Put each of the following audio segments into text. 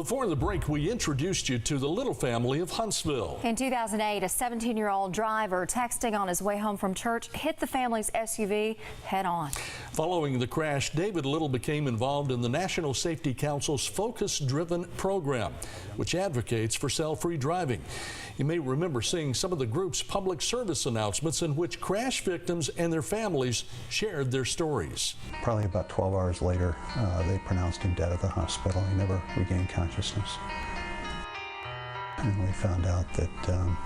Before the break, we introduced you to the Little family of Huntsville. In 2008, a 17-year-old driver texting on his way home from church hit the family's SUV head on. Following the crash, David Little became involved in the National Safety Council's Focus-Driven program, which advocates for cell-free driving. You may remember seeing some of the group's public service announcements in which crash victims and their families shared their stories. Probably about 12 hours later, they pronounced him dead at the hospital. He never regained consciousness. And we found out that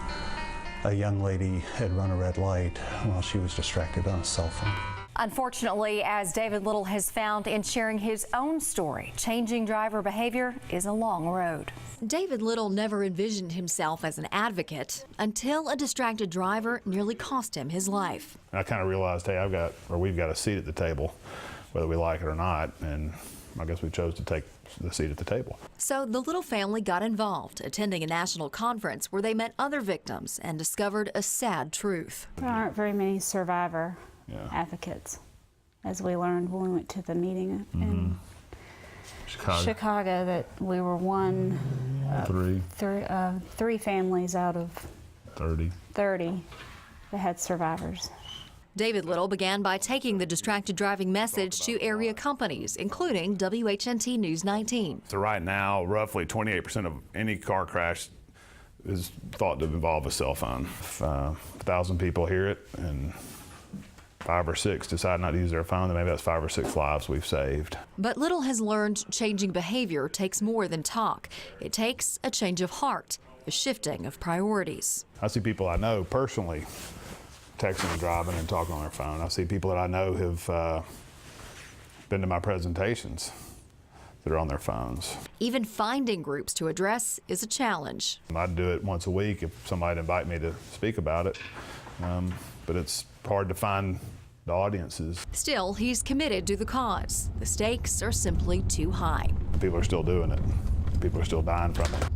a young lady had run a red light while she was distracted on a cell phone. Unfortunately, as David Little has found in sharing his own story, changing driver behavior is a long road. David Little never envisioned himself as an advocate until a distracted driver nearly cost him his life. I kind of realized, hey, we've got a seat at the table, whether we like it or not, and I guess we chose to take the seat at the table. So the Little family got involved, attending a national conference where they met other victims and discovered a sad truth. There aren't very many survivor advocates, as we learned when we went to the meeting in Chicago, that we were three families out of 30 that had survivors. David Little began by taking the distracted driving message to area companies, including WHNT News 19. So right now, roughly 28% of any car crash is thought to involve a cell phone. If 1,000 people hear it and 5 or 6 decide not to use their phone, then maybe that's 5 or 6 lives we've saved. But Little has learned changing behavior takes more than talk. It takes a change of heart, a shifting of priorities. I see people I know personally texting and driving and talking on their phone. I see people that I know have been to my presentations that are on their phones. Even finding groups to address is a challenge. I'd do it once a week if somebody'd invite me to speak about it, but it's hard to find the audiences. Still, he's committed to the cause. The stakes are simply too high. People are still doing it. People are still dying from it.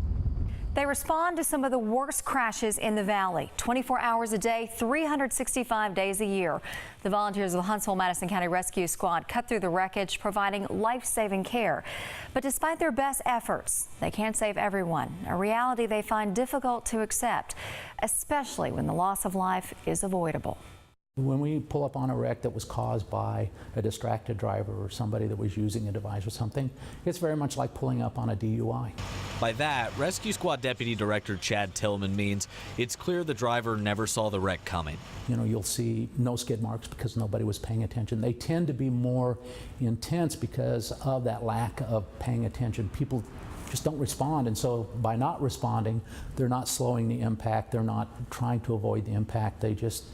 They respond to some of the worst crashes in the valley, 24 hours a day, 365 days a year. The volunteers of the Huntsville-Madison County Rescue Squad cut through the wreckage, providing life-saving care. But despite their best efforts, they can't save everyone, a reality they find difficult to accept, especially when the loss of life is avoidable. When we pull up on a wreck that was caused by a distracted driver or somebody that was using a device or something, it's very much like pulling up on a DUI. By that, Rescue Squad Deputy Director Chad Tillman means it's clear the driver never saw the wreck coming. You know, you'll see no skid marks because nobody was paying attention. They tend to be more intense because of that lack of paying attention. People just don't respond, and so by not responding, they're not slowing the impact, they're not trying to avoid the impact, they just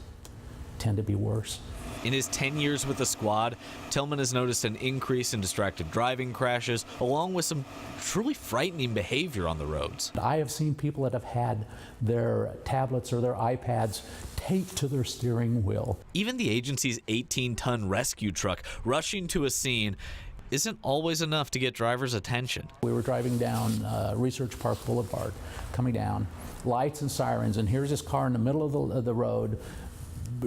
tend to be worse. In his 10 years with the squad, Tillman has noticed an increase in distracted driving crashes, along with some truly frightening behavior on the roads. I have seen people that have had their tablets or their iPads taped to their steering wheel. Even the agency's 18-ton rescue truck rushing to a scene isn't always enough to get drivers' attention. We were driving down Research Park Boulevard, coming down, lights and sirens, and here's this car in the middle of the road,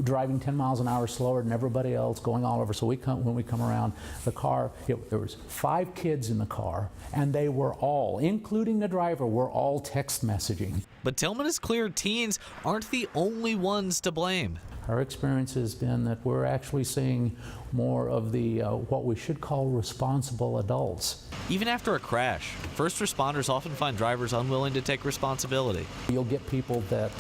driving 10 miles an hour slower than everybody else, going all over. So when we come around the car, there was 5 kids in the car, and they were all, including the driver, were all text messaging. But Tillman is clear teens aren't the only ones to blame. Our experience has been that we're actually seeing more of the what we should call responsible adults. Even after a crash, first responders often find drivers unwilling to take responsibility. You'll get people that,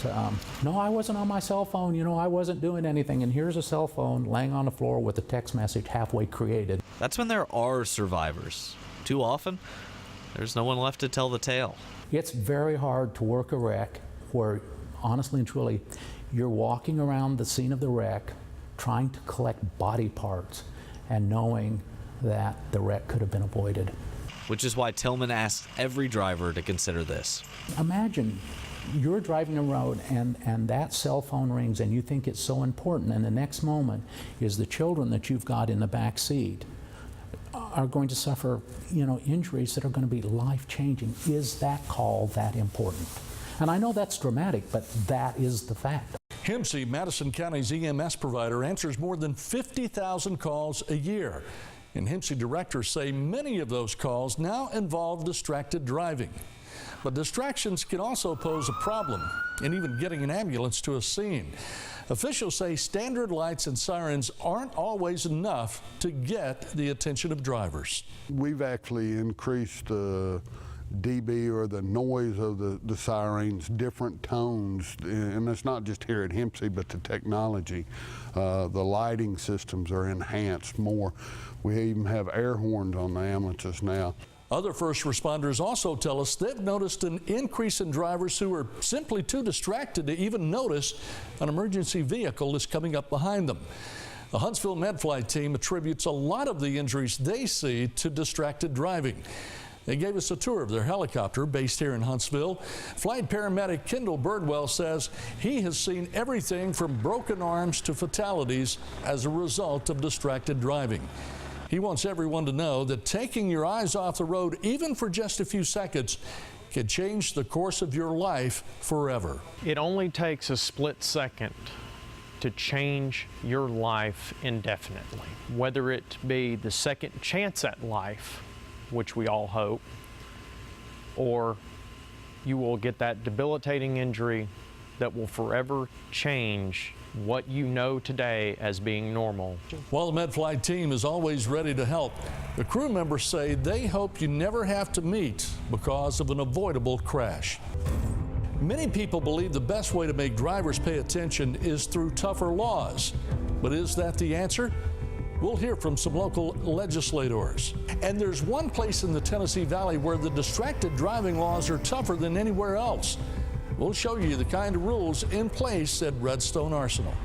no, I wasn't on my cell phone, you know, I wasn't doing anything, and here's a cell phone laying on the floor with a text message halfway created. That's when there are survivors. Too often, there's no one left to tell the tale. It's very hard to work a wreck where, honestly and truly, you're walking around the scene of the wreck trying to collect body parts and knowing that the wreck could have been avoided. Which is why Tillman asks every driver to consider this. Imagine you're driving a road and that cell phone rings and you think it's so important, and the next moment is the children that you've got in the back seat are going to suffer, you know, injuries that are going to be life-changing. Is that call that important? And I know that's dramatic, but that is the fact. HIMSI, Madison County's EMS provider, answers more than 50,000 calls a year. And Hempstead directors say many of those calls now involve distracted driving. But distractions can also pose a problem in even getting an ambulance to a scene. Officials say standard lights and sirens aren't always enough to get the attention of drivers. We've actually increased the dB, or the noise of the sirens, different tones, and it's not just here at Hempstead, but the technology. The lighting systems are enhanced more. We even have air horns on the ambulances now. Other first responders also tell us they've noticed an increase in drivers who are simply too distracted to even notice an emergency vehicle is coming up behind them. The Huntsville MedFlight team attributes a lot of the injuries they see to distracted driving. They gave us a tour of their helicopter based here in Huntsville. Flight paramedic Kendall Birdwell says he has seen everything from broken arms to fatalities as a result of distracted driving. He wants everyone to know that taking your eyes off the road, even for just a few seconds, can change the course of your life forever. It only takes a split second to change your life indefinitely, whether it be the second chance at life, which we all hope, or you will get that debilitating injury that will forever change what you know today as being normal. While the MedFlight team is always ready to help, the crew members say they hope you never have to meet because of an avoidable crash. Many people believe the best way to make drivers pay attention is through tougher laws. But is that the answer? We'll hear from some local legislators. And there's one place in the Tennessee Valley where the distracted driving laws are tougher than anywhere else. We'll show you the kind of rules in place at Redstone Arsenal.